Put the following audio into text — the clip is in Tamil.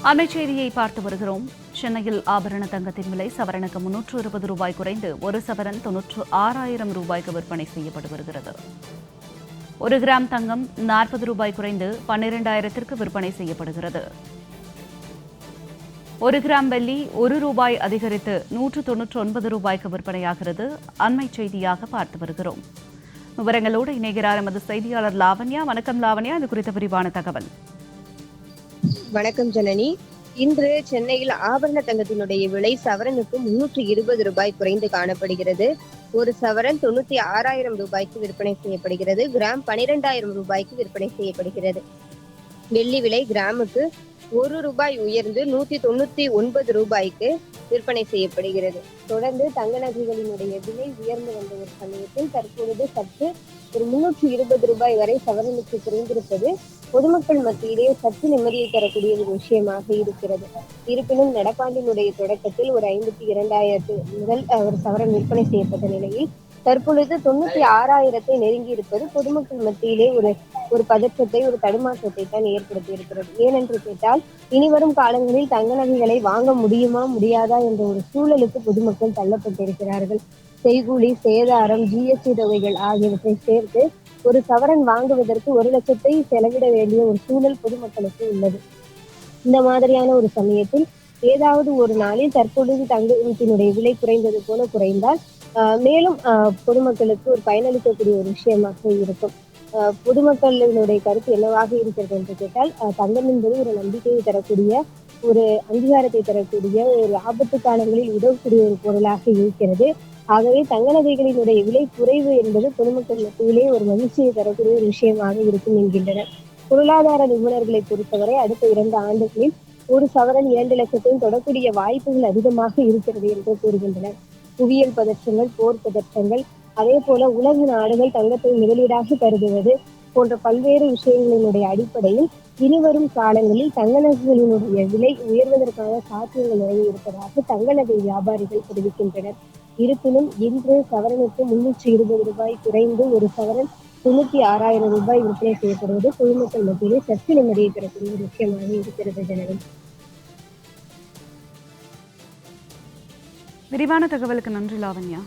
அண்மைச் செய்தியை பார்த்து வருகிறோம். சென்னையில் ஆபரண தங்கத்தின் விலை சவரனுக்கு 320 ரூபாய் குறைந்து ஒரு சவரன் 96,000 ரூபாய்க்கு விற்பனை செய்யப்பட்டு வருகிறது. 1 கிராம் தங்கம் 40 ரூபாய் குறைந்து 12,000ற்கு விற்பனை செய்யப்படுகிறது. 1 கிராம் வெள்ளி 1 ரூபாய் அதிகரித்து 199 ரூபாய்க்கு விற்பனையாகிறது. அண்மைச் செய்தியாக பார்த்து வருகிறோம். விவரங்களோடு இணைகிறார் எமது செய்தியாளர் லாவண்யா. வணக்கம் லாவண்யா, இது குறித்த விரிவான தகவல். வணக்கம் ஜனனி. இன்று சென்னையில் ஆபரண தங்கத்தினுடைய விலை சவரனுக்கு 320 ரூபாய் குறைந்து காணப்படுகிறது. ஒரு சவரன் 96,000 ரூபாய்க்கு விற்பனை செய்யப்படுகிறது. கிராம் 12,000 ரூபாய்க்கு விற்பனை செய்யப்படுகிறது. வெள்ளி விலை கிராமுக்கு 1 ரூபாய் உயர்ந்து 199 ரூபாய்க்கு விற்பனை செய்யப்படுகிறது. தொடர்ந்து தங்க நகைகளினுடைய விலை உயர்ந்து வந்த ஒரு சமயத்தில் தற்பொழுது சற்று ஒரு 320 ரூபாய் வரை சவரனுக்கு குறைந்திருப்பது பொதுமக்கள் மத்தியிலே சற்று நிம்மதியை தரக்கூடிய ஒரு விஷயமாக இருக்கிறது. இருப்பினும் நடப்பாண்டினுடைய தொடக்கத்தில் ஒரு 52,000 முதல் ஒரு சவரன் விற்பனை செய்யப்பட்ட நிலையில் தற்பொழுது 96,000 நெருங்கி இருப்பது பொதுமக்கள் மத்தியிலே ஒரு பதற்றத்தை, ஒரு தடுமாற்றத்தை தான் ஏற்படுத்தி இருக்கிறது. ஏனென்று கேட்டால் இனிவரும் காலங்களில் தங்க நகைகளை வாங்க முடியுமா முடியாதா என்ற ஒரு சூழலுக்கு பொதுமக்கள் தள்ளப்பட்டிருக்கிறார்கள். செய்கூலி, சேதாரம், ஜிஎஸ்டி தொகைகள் ஆகியவற்றை சேர்த்து ஒரு சவரன் வாங்குவதற்கு 1 லட்சத்தை செலவிட வேண்டிய ஒரு சூழல் பொதுமக்களுக்கு உள்ளது. இந்த மாதிரியான ஒரு சமயத்தில் ஏதாவது ஒரு நாளில் தற்பொழுது தங்கத்தினுடைய விலை குறைந்தது போல குறைந்தால் மேலும் பொதுமக்களுக்கு ஒரு பயனளிக்கக்கூடிய ஒரு விஷயமாக இருக்கும். பொதுமக்களினுடைய கருத்து என்னவாக இருக்கிறது என்று கேட்டால், தங்கம் என்பது ஒரு நம்பிக்கையை தரக்கூடிய, ஒரு அங்கீகாரத்தை தரக்கூடிய, ஒரு ஆபத்து காலங்களில் உதவக்கூடிய ஒரு பொருளாக இருக்கிறது. ஆகவே தங்க நகைகளினுடைய விலை குறைவு என்பது பொதுமக்கள் மத்தியிலே ஒரு மகிழ்ச்சியை தரக்கூடிய ஒரு விஷயமாக இருக்கும் என்கின்றனர். பொருளாதார நிபுணர்களை பொறுத்தவரை அடுத்த 2 ஆண்டுகளில் ஒரு சவரன் 2 லட்சத்தையும் தொடக்கூடிய வாய்ப்புகள் அதிகமாக இருக்கிறது என்று கூறுகின்றனர். புவியியல் பதற்றங்கள், போர் பதற்றங்கள், அதே போல உலக நாடுகள் தங்கத்தை முதலீடாக கருதுவது போன்ற பல்வேறு விஷயங்களினுடைய அடிப்படையில் இனிவரும் காலங்களில் தங்க நகைகளினுடைய விலை உயர்வதற்கான சாத்தியங்கள் நிறைய இருப்பதாக தங்க நகை வியாபாரிகள் தெரிவிக்கின்றனர். இருப்பினும் இன்று சவரனுக்கு 320 ரூபாய் குறைந்து ஒரு சவரன் 96,000 ரூபாய் விற்பனை செய்யப்படுவது பொதுமக்கள் மத்தியிலே சற்று நிம்மதியை தரக்கூடிய ஒரு விஷயமாக இருக்கிறது. ஜனனி, விரிவான தகவலுக்கு நன்றி லாவண்யா.